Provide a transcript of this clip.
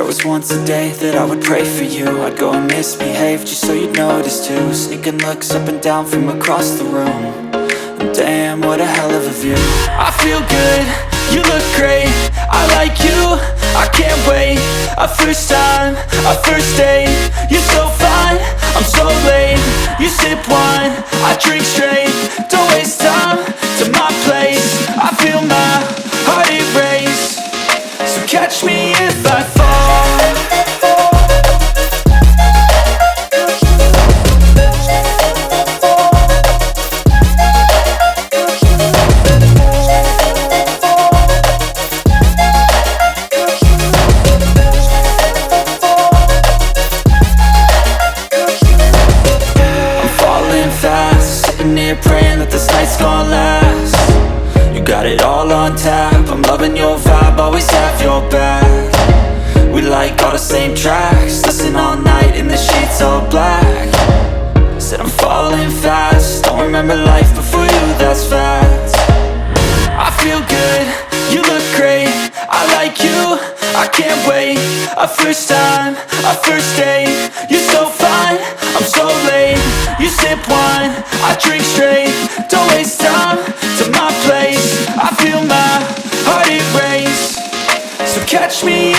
was once a day that I would pray for you. I'd go and misbehave just so you'd notice too. Sneaking looks up and down from across the room. And damn, what a hell of a view. I feel good, you look great, I like you, I can't wait. A first time, a first date, you're so fine, I'm so late. You sip wine, I drink straight. Don't waste time to my place. I feel my heart erase. So catch me if I fall. Praying that this night's gonna last. You got it all on tap, I'm loving your vibe, always have your back. We like all the same tracks, listen all night in the sheets all black. Said I'm falling fast, don't remember life before you, that's fact. I feel good, you look great, I like you, I can't wait. A first time, a first date, you're so fine, I'm so late. You sip wine, I drink straight. Don't waste time to my place. I feel my heart erase. So catch me